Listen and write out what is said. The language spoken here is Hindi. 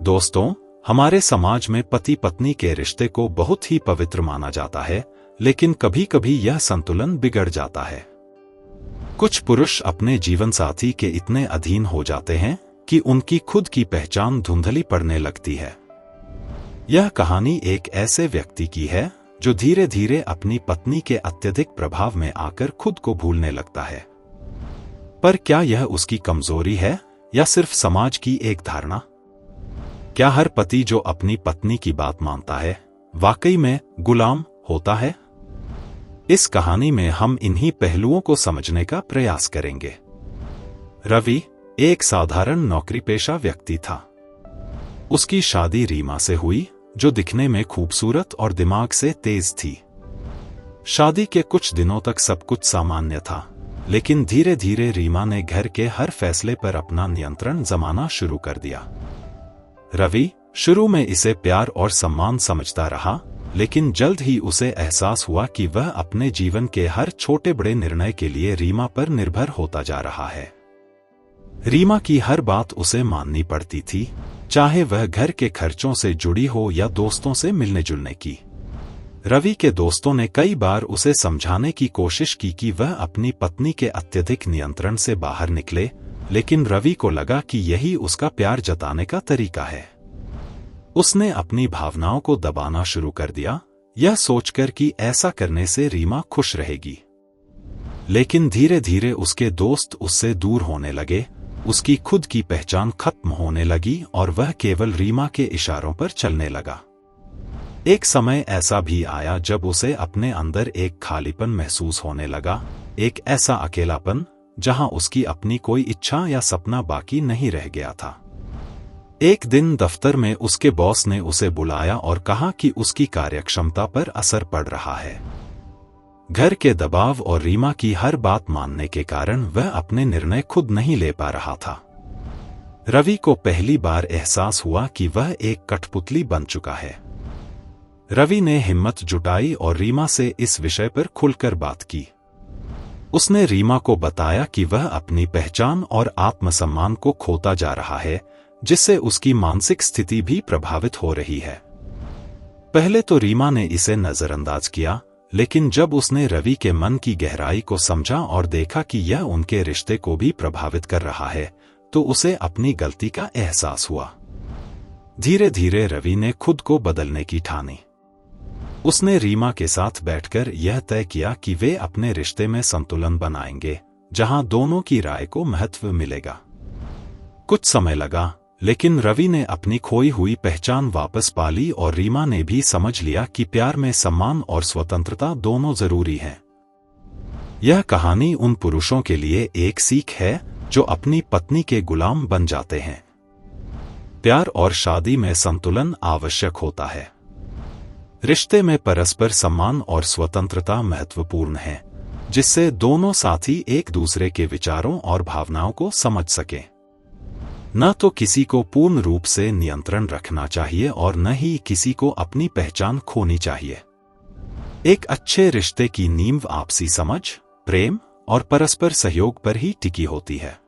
दोस्तों, हमारे समाज में पति पत्नी के रिश्ते को बहुत ही पवित्र माना जाता है, लेकिन कभी-कभी यह संतुलन बिगड़ जाता है। कुछ पुरुष अपने जीवन साथी के इतने अधीन हो जाते हैं कि उनकी खुद की पहचान धुंधली पड़ने लगती है। यह कहानी एक ऐसे व्यक्ति की है जो धीरे धीरे अपनी पत्नी के अत्यधिक प्रभाव में आकर खुद को भूलने लगता है। पर क्या यह उसकी कमजोरी है या सिर्फ समाज की एक धारणा? क्या हर पति जो अपनी पत्नी की बात मानता है वाकई में गुलाम होता है? इस कहानी में हम इन्हीं पहलुओं को समझने का प्रयास करेंगे। रवि एक साधारण नौकरीपेशा व्यक्ति था। उसकी शादी रीमा से हुई, जो दिखने में खूबसूरत और दिमाग से तेज थी। शादी के कुछ दिनों तक सब कुछ सामान्य था, लेकिन धीरे धीरे रीमा ने घर के हर फैसले पर अपना नियंत्रण जमाना शुरू कर दिया। रवि शुरू में इसे प्यार और सम्मान समझता रहा, लेकिन जल्द ही उसे एहसास हुआ कि वह अपने जीवन के हर छोटे बड़े निर्णय के लिए रीमा पर निर्भर होता जा रहा है। रीमा की हर बात उसे माननी पड़ती थी, चाहे वह घर के खर्चों से जुड़ी हो या दोस्तों से मिलने जुलने की। रवि के दोस्तों ने कई बार उसे समझाने की कोशिश की कि वह अपनी पत्नी के अत्यधिक नियंत्रण से बाहर निकले, लेकिन रवि को लगा कि यही उसका प्यार जताने का तरीका है। उसने अपनी भावनाओं को दबाना शुरू कर दिया, यह सोचकर कि ऐसा करने से रीमा खुश रहेगी। लेकिन धीरे धीरे उसके दोस्त उससे दूर होने लगे, उसकी खुद की पहचान खत्म होने लगी और वह केवल रीमा के इशारों पर चलने लगा। एक समय ऐसा भी आया जब उसे अपने अंदर एक खालीपन महसूस होने लगा, एक ऐसा अकेलापन जहां उसकी अपनी कोई इच्छा या सपना बाकी नहीं रह गया था। एक दिन दफ्तर में उसके बॉस ने उसे बुलाया और कहा कि उसकी कार्यक्षमता पर असर पड़ रहा है। घर के दबाव और रीमा की हर बात मानने के कारण वह अपने निर्णय खुद नहीं ले पा रहा था। रवि को पहली बार एहसास हुआ कि वह एक कठपुतली बन चुका है। रवि ने हिम्मत जुटाई और रीमा से इस विषय पर खुलकर बात की। उसने रीमा को बताया कि वह अपनी पहचान और आत्मसम्मान को खोता जा रहा है, जिससे उसकी मानसिक स्थिति भी प्रभावित हो रही है। पहले तो रीमा ने इसे नजरअंदाज किया, लेकिन जब उसने रवि के मन की गहराई को समझा और देखा कि यह उनके रिश्ते को भी प्रभावित कर रहा है, तो उसे अपनी गलती का एहसास हुआ। धीरे धीरे रवि ने खुद को बदलने की ठानी। उसने रीमा के साथ बैठकर यह तय किया कि वे अपने रिश्ते में संतुलन बनाएंगे, जहां दोनों की राय को महत्व मिलेगा। कुछ समय लगा, लेकिन रवि ने अपनी खोई हुई पहचान वापस पा ली और रीमा ने भी समझ लिया कि प्यार में सम्मान और स्वतंत्रता दोनों जरूरी हैं। यह कहानी उन पुरुषों के लिए एक सीख है जो अपनी पत्नी के गुलाम बन जाते हैं। प्यार और शादी में संतुलन आवश्यक होता है। रिश्ते में परस्पर सम्मान और स्वतंत्रता महत्वपूर्ण है, जिससे दोनों साथी एक दूसरे के विचारों और भावनाओं को समझ सकें। न तो किसी को पूर्ण रूप से नियंत्रण रखना चाहिए और न ही किसी को अपनी पहचान खोनी चाहिए। एक अच्छे रिश्ते की नींव आपसी समझ, प्रेम और परस्पर सहयोग पर ही टिकी होती है।